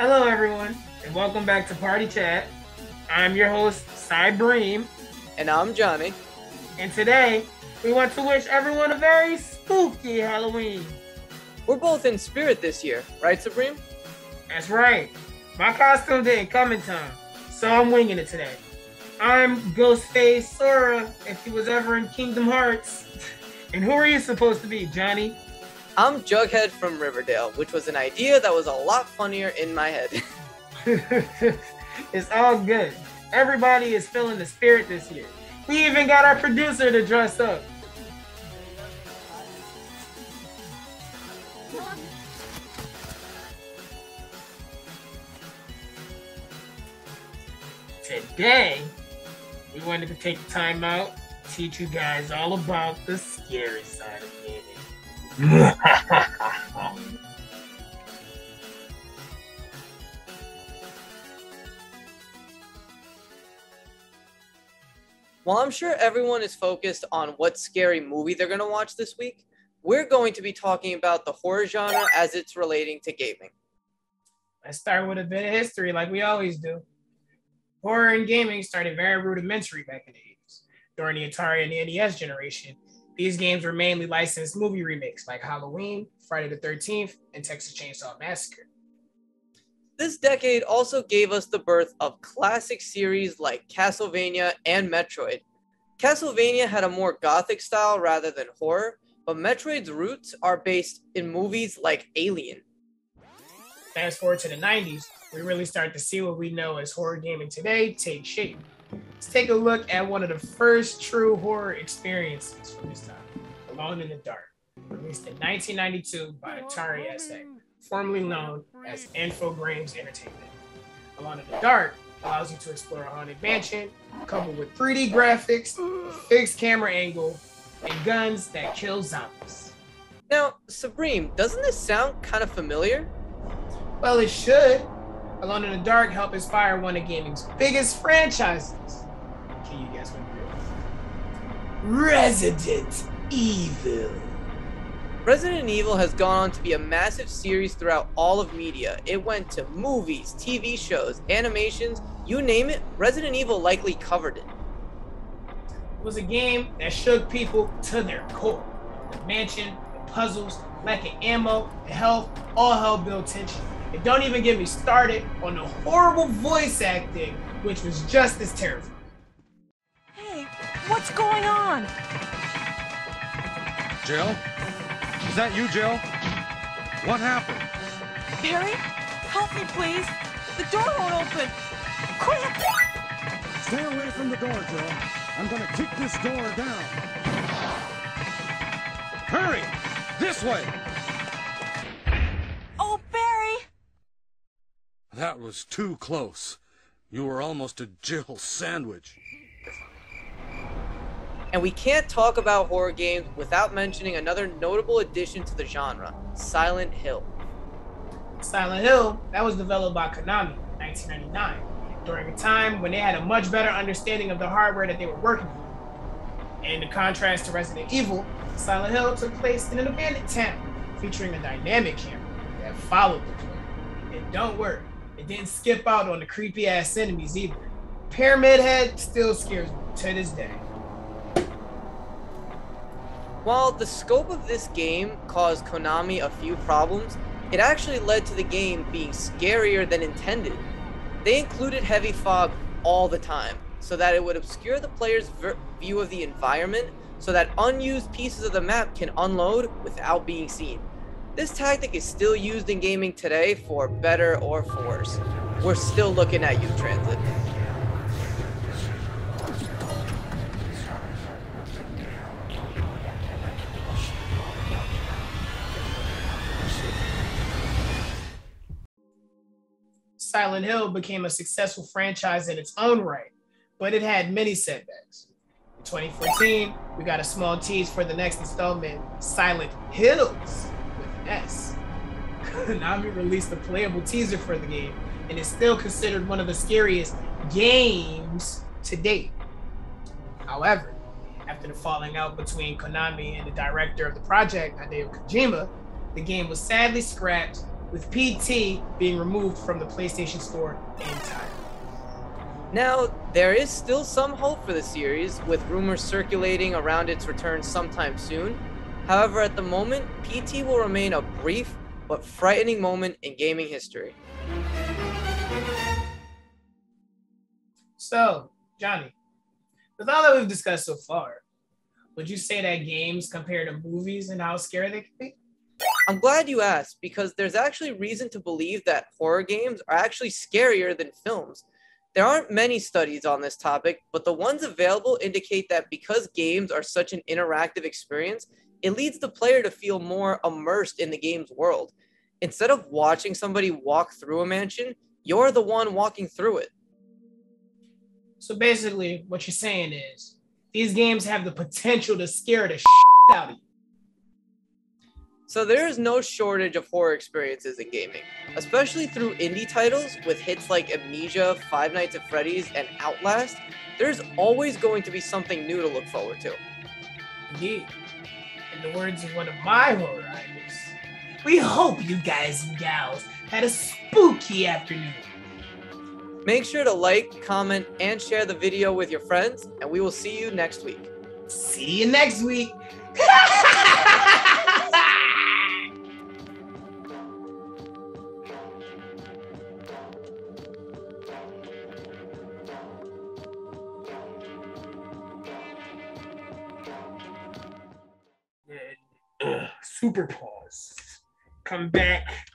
Hello, everyone, and welcome back to Party Chat. I'm your host, Cybream, And I'm Johnny. and today we want to wish everyone a very spooky Halloween. We're both in spirit this year, right, Supreme? That's right. My costume didn't come in time, so I'm winging it today. I'm Ghostface Sora, if he was ever in Kingdom Hearts. And who are you supposed to be, Johnny? I'm Jughead from Riverdale, which was an idea that was a lot funnier in my head. It's all good. Everybody is feeling the spirit this year. We even got our producer to dress up. Today, we wanted to take the time out, teach you guys all about the scary side of gaming. While I'm sure everyone is focused on what scary movie they're going to watch this week, we're going to be talking about the horror genre as it's relating to gaming. Let's start with a bit of history like we always do. Horror and gaming started very rudimentary back in the 80s. During the Atari and the NES generation, these games were mainly licensed movie remakes like Halloween, Friday the 13th, and Texas Chainsaw Massacre. This decade also gave us the birth of classic series like Castlevania and Metroid. Castlevania had a more gothic style rather than horror, but Metroid's roots are based in movies like Alien. Fast forward to the 90s, we really start to see what we know as horror gaming today take shape. Let's take a look at one of the first true horror experiences from this time, Alone in the Dark, released in 1992 by Atari SA, formerly known as Infogrames Entertainment. Alone in the Dark allows you to explore a haunted mansion, coupled with 3D graphics, a fixed camera angle, and guns that kill zombies. Now, Supreme, doesn't this sound kind of familiar? Well, it should. Alone in the Dark helped inspire one of gaming's biggest franchises. Can you guess what it is? Resident Evil. Resident Evil has gone on to be a massive series throughout all of media. It went to movies, TV shows, animations, you name it, Resident Evil likely covered it. It was a game that shook people to their core. The mansion, the puzzles, lack of ammo, the health, all held build tension. And don't even get me started on the horrible voice acting, which was just as terrifying. Hey, what's going on? Jill? Is that you, Jill? What happened? Barry, help me, please. The door won't open. Quick! Stay away from the door, Jill. I'm gonna kick this door down. Hurry! This way! Oh, Barry! That was too close. You were almost a Jill sandwich. And we can't talk about horror games without mentioning another notable addition to the genre, Silent Hill. Silent Hill, that was developed by Konami in 1999, during a time when they had a much better understanding of the hardware that they were working with. And in contrast to Resident Evil, Silent Hill took place in an abandoned town, featuring a dynamic camera that followed the player. And don't worry, it didn't skip out on the creepy ass enemies either. Pyramid Head still scares me to this day. While the scope of this game caused Konami a few problems, it actually led to the game being scarier than intended. They included heavy fog all the time, so that it would obscure the player's view of the environment, so that unused pieces of the map can unload without being seen. This tactic is still used in gaming today for better or for worse. We're still looking at you, Transit. Silent Hill became a successful franchise in its own right, but it had many setbacks. In 2014, we got a small tease for the next installment, Silent Hills, with an S. Konami released a playable teaser for the game, and is still considered one of the scariest games to date. However, after the falling out between Konami and the director of the project, Hideo Kojima, the game was sadly scrapped with PT being removed from the PlayStation Store entirely. Now, there is still some hope for the series, with rumors circulating around its return sometime soon. However, at the moment, PT will remain a brief but frightening moment in gaming history. So, Johnny, with all that we've discussed so far, would you say that games compare to movies and how scary they can be? I'm glad you asked, because there's actually reason to believe that horror games are actually scarier than films. There aren't many studies on this topic, but the ones available indicate that because games are such an interactive experience, it leads the player to feel more immersed in the game's world. Instead of watching somebody walk through a mansion, you're the one walking through it. So basically, what you're saying is, these games have the potential to scare the out of you. So there is no shortage of horror experiences in gaming, especially through indie titles with hits like Amnesia, Five Nights at Freddy's, and Outlast. There's always going to be something new to look forward to. Indeed. In the words of one of my horror idols, we hope you guys and gals had a spooky afternoon. Make sure to like, comment, and share the video with your friends, and we will see you next week. See you next week. Super pause. Come back